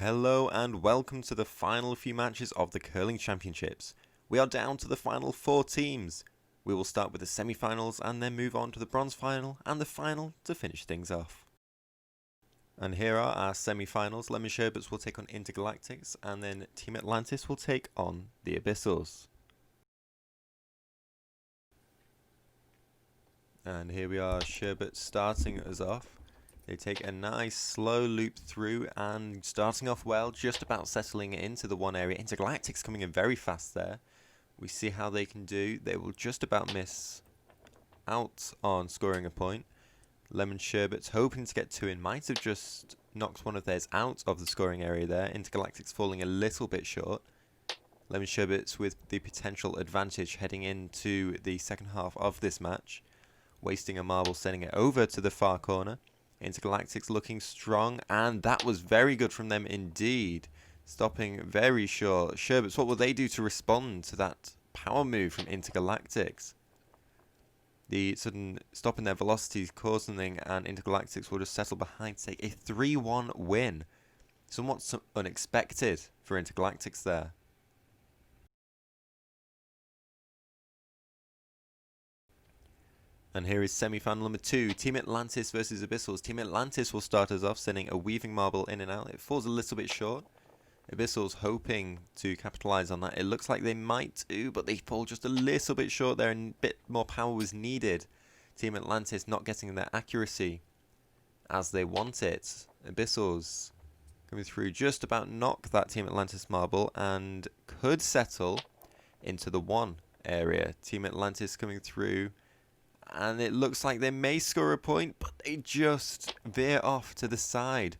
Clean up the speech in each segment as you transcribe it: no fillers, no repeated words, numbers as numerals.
Hello and welcome to the final few matches of the Curling Championships. We are down to the final 4 teams. We will start with the semi-finals and then move on to the bronze final and the final to finish things off. And here are our semi-finals. Lemon Sherbets will take on Intergalactics and then Team Atlantis will take on the Abyssals. And here we are, Sherbet starting us off. They take a nice slow loop through and starting off well, just about settling into the one area. Intergalactics coming in very fast there. We see how they can do. They will just about miss out on scoring a point. Lemon Sherbets hoping to get 2 in. Might have just knocked one of theirs out of the scoring area there. Intergalactics falling a little bit short. Lemon Sherbets with the potential advantage heading into the second half of this match. Wasting a marble, sending it over to the far corner. Intergalactics looking strong, and that was very good from them indeed. Stopping very short. Sherbets, what will they do to respond to that power move from Intergalactics? The sudden stop in their velocities causing them, and Intergalactics will just settle behind to take a 3-1 win. Somewhat unexpected for Intergalactics there. And here is semi-final number 2, Team Atlantis versus Abyssals. Team Atlantis will start us off, sending a weaving marble in and out. It falls a little bit short. Abyssals hoping to capitalise on that. It looks like they might do, but they fall just a little bit short there and a bit more power was needed. Team Atlantis not getting their accuracy as they want it. Abyssals coming through just about knock that Team Atlantis marble and could settle into the 1 area. Team Atlantis coming through. And it looks like they may score a point, but they just veer off to the side.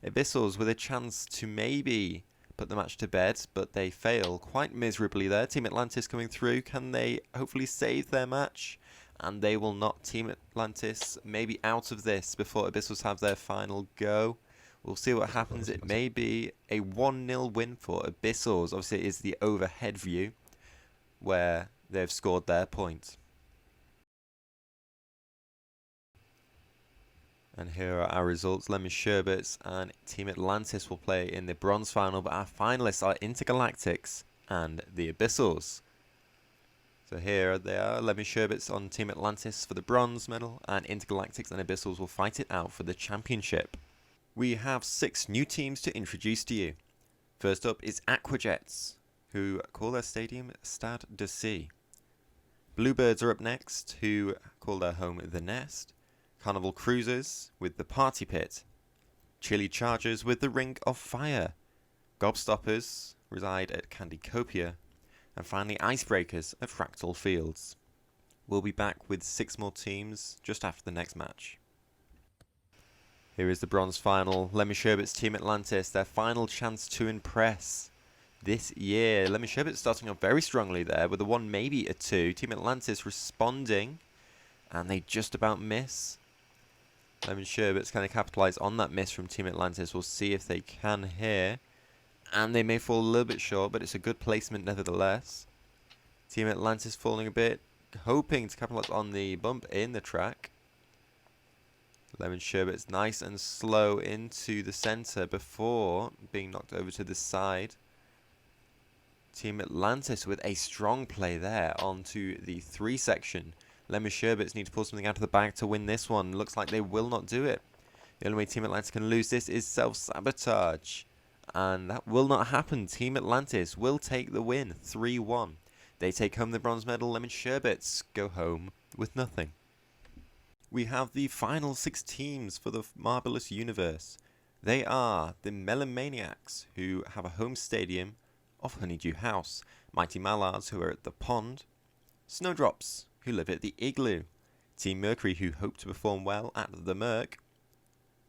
Abyssals with a chance to maybe put the match to bed, but they fail quite miserably there. Team Atlantis coming through. Can they hopefully save their match? And they will not. Team Atlantis maybe out of this before Abyssals have their final go. We'll see what happens. It may be a 1-0 win for Abyssals. Obviously, it is the overhead view where they've scored their point. And here are our results. Lemon Sherbets and Team Atlantis will play in the bronze final, but our finalists are Intergalactics and the Abyssals. So here they are, Lemon Sherbets on Team Atlantis for the bronze medal, and Intergalactics and Abyssals will fight it out for the championship. We have 6 new teams to introduce to you. First up is Aquajets, who call their stadium Stade de Sea. Bluebirds are up next, who call their home The Nest. Carnival Cruisers with the Party Pit, Chili Chargers with the Ring of Fire, Gobstoppers reside at Candycopia, and finally Icebreakers at Fractal Fields. We'll be back with 6 more teams just after the next match. Here is the bronze final, Lemon Sherbets Team Atlantis, their final chance to impress this year. Lemon Sherbets starting off very strongly there with a 1, maybe a 2. Team Atlantis responding, and they just about miss. Lemon Sherbets kind of capitalise on that miss from Team Atlantis. We'll see if they can here. And they may fall a little bit short, but it's a good placement nevertheless. Team Atlantis falling a bit, hoping to capitalise on the bump in the track. Lemon Sherbets nice and slow into the centre before being knocked over to the side. Team Atlantis with a strong play there onto the 3 section. Lemon Sherbets need to pull something out of the bag to win this one. Looks like they will not do it. The only way Team Atlantis can lose this is self-sabotage. And that will not happen. Team Atlantis will take the win, 3-1. They take home the bronze medal. Lemon Sherbets go home with nothing. We have the final 6 teams for the Marbleous Universe. They are the Melonmaniacs, who have a home stadium of Honeydew House. Mighty Mallards, who are at the Pond. Snowdrops, who live at the Igloo. Team Mercury, who hope to perform well at the Merc.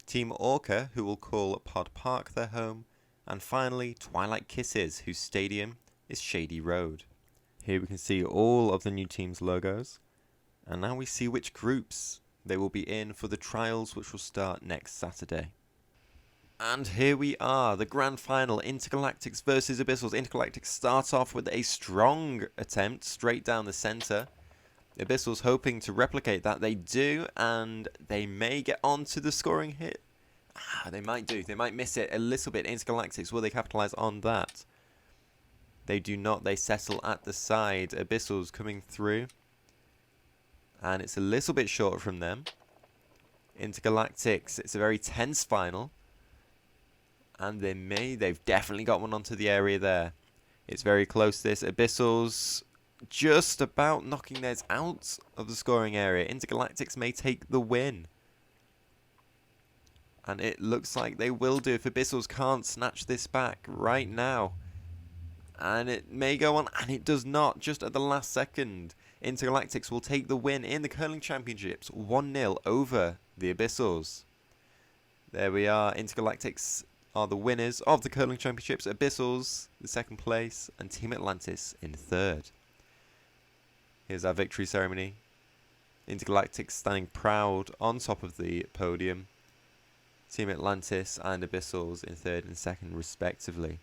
Team Orca, who will call Pod Park their home. And finally, Twilight Kisses, whose stadium is Shady Road. Here we can see all of the new teams' logos. And now we see which groups they will be in for the trials, which will start next Saturday. And here we are, the grand final, Intergalactics versus Abyssals. Intergalactics start off with a strong attempt straight down the centre. Abyssals hoping to replicate that. They do, and they may get onto the scoring hit. They might do. They might miss it a little bit. Intergalactics, will they capitalise on that? They do not. They settle at the side. Abyssals coming through. And it's a little bit short from them. Intergalactics, it's a very tense final. And they've definitely got one onto the area there. It's very close, this. Abyssals just about knocking theirs out of the scoring area. Intergalactics may take the win. And it looks like they will do if Abyssals can't snatch this back right now. And it may go on, and it does not, just at the last second. Intergalactics will take the win in the Curling Championships, 1-0 over the Abyssals. There we are, Intergalactics are the winners of the Curling Championships, Abyssals the second place, and Team Atlantis in third. Here's our victory ceremony. Intergalactics standing proud on top of the podium. Team Atlantis and Abyssals in third and second respectively.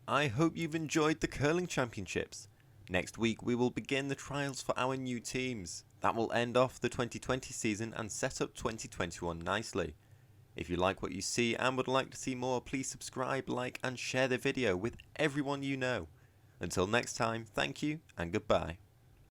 I hope you've enjoyed the Curling Championships. Next week we will begin the trials for our new teams. That will end off the 2020 season and set up 2021 nicely. If you like what you see and would like to see more, please subscribe, like and share the video with everyone you know. Until next time, thank you and goodbye.